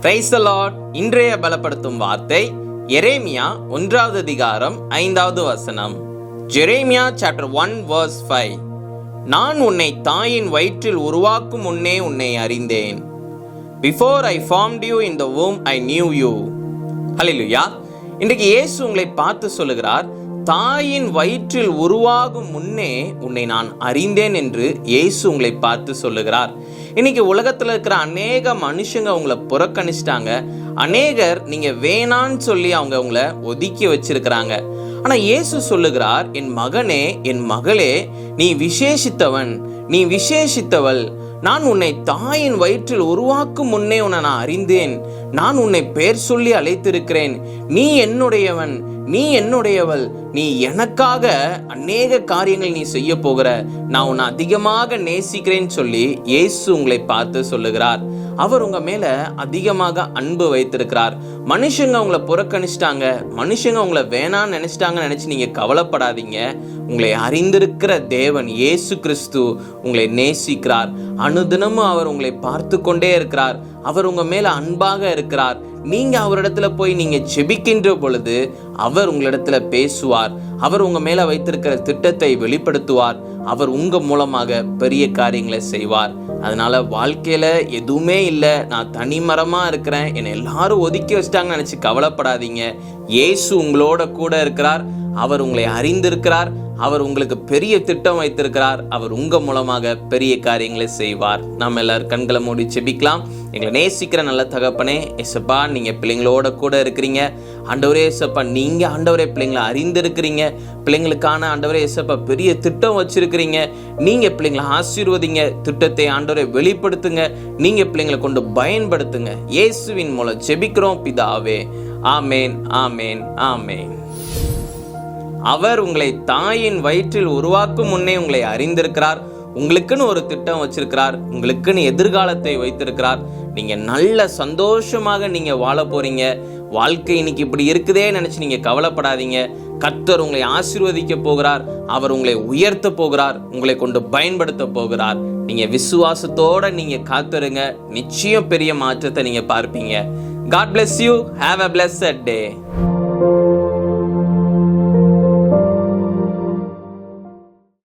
Praise the Lord. இன்றைய பலப்படுத்தும் வார்த்தை எரேமியா 1வது அதிகாரம் 5வது வசனம். Jeremiah chapter 1 verse 5. நான் உன்னை தாயின் வயிற்றில் உருவாக்கும் முன்னே உன்னை அறிந்தேன். Before I formed you in the womb I knew you. ஹல்லேலூயா. இன்றைக்கு இயேசு உங்களை பார்த்து சொல்லுகிறார், தாயின் வயிற்றில் உருவாகும் முன்னே உன்னை நான் அறிந்தேன் என்று இயேசு உங்களை பார்த்து சொல்லுகிறார். இன்னைக்கு உலகத்தில் இருக்கிற அநேக மனுஷங்க உங்களை புறக்கணிச்சிட்டாங்க. அநேகர் நீங்க வேணான்னு சொல்லி அவங்க உங்களை ஒதுக்கி வச்சிருக்கிறாங்க. ஆனா இயேசு சொல்லுகிறார், என் மகனே, என் மகளே, நீ விசேஷித்தவன், நீ விசேஷித்தவள். நான் உன்னை தாயின் வயிற்றில் உருவாக்கும் முன்னே உன்னை நான் அறிந்தேன். நான் உன்னை பெயர் சொல்லி அழைத்திருக்கிறேன். நீ என்னுடையவன், நீ என்னுடையவள். நீ எனக்காக அநேக காரியங்கள் நீ செய்ய போகிற. நான் உன்னை அதிகமாக நேசிக்கிறேன்னு சொல்லி இயேசு உங்களை பார்த்து சொல்லுகிறார். அவர் உங்க மேல அதிகமாக அன்பு வைத்திருக்கிறார். மனுஷங்க உங்களை புறக்கணிச்சிட்டாங்க, மனுஷங்க உங்களை வேணான்னு நினைச்சிட்டாங்கன்னு நினைச்சு நீங்க கவலைப்படாதீங்க. உங்களை அறிந்திருக்கிற தேவன் இயேசு கிறிஸ்து உங்களை நேசிக்கிறார். அனுதினமும் அவர் உங்களை பார்த்து கொண்டே இருக்கிறார். அவர் உங்க மேல அன்பாக இருக்கிறார். நீங்க அவரிடத்துல போய் நீங்க ஜெபிக்கின்ற பொழுது அவர் உங்களிடத்துல பேசுவார். அவர் உங்க மேல வைத்திருக்கிற திட்டத்தை வெளிப்படுத்துவார். அவர் உங்க மூலமாக பெரிய காரியங்களை செய்வார். அதனால வாழ்க்கையில எதுவுமே இல்லை, நான் தனிமரமா இருக்கிறேன், என்னை எல்லாரும் ஒதுக்கி வச்சிட்டாங்கன்னு நினைச்சு கவலைப்படாதீங்க. இயேசு உங்களோட கூட இருக்கிறார். அவர் உங்களை அறிந்திருக்கிறார். அவர் உங்களுக்கு பெரிய திட்டம் வைத்திருக்கிறார். அவர் உங்க மூலமாக பெரிய காரியங்களை செய்வார். நம்ம எல்லாரும் கண்களை மூடி ஜெபிக்கலாம். எங்களை நேசிக்கிற நல்ல தகப்பனே, ஏசப்பா, நீங்க பிள்ளைங்களோட கூட இருக்கிறீங்க. ஆண்டவரே ஏசப்பா, நீங்க ஆண்டவரே பிள்ளைங்களை அறிந்திருக்கிறீங்க. பிள்ளைங்களுக்கான ஆண்டவரே ஏசப்பா பெரிய திட்டம் வச்சிருக்கிறீங்க. நீங்க பிள்ளைங்களை ஆசீர்வதிங்க. திட்டத்தை ஆண்டவரை வெளிப்படுத்துங்க. நீங்க பிள்ளைங்களை கொண்டு பயன்படுத்துங்க. இயேசுவின் மூலம் ஜெபிக்கிறோம் பிதாவே. ஆமேன், ஆமேன், ஆமேன். அவர் உங்களை தாயின் வயிற்றில் உருவாக்கும் முன்னே உங்களை அறிந்திருக்கிறார். உங்களுக்குன்னு ஒரு திட்டம் வச்சிருக்கிறார். உங்களுக்குன்னு எதிர்காலத்தை வைத்திருக்கிறார். நீங்க நல்ல சந்தோஷமாக நீங்க வாழ போறீங்க. வாழ்க்கை இன்னைக்கு இப்படி இருக்குதே நினைச்சு நீங்க கவலைப்படாதீங்க. கர்த்தர் உங்களை ஆசீர்வதிக்க போகிறார். அவர் உங்களை உயர்த்த போகிறார். உங்களை கொண்டு பயன்படுத்த போகிறார். நீங்க விசுவாசத்தோட நீங்க காத்திருங்க. நிச்சயம் பெரிய மாற்றத்தை நீங்க பார்ப்பீங்க. God bless you. Have a blessed day.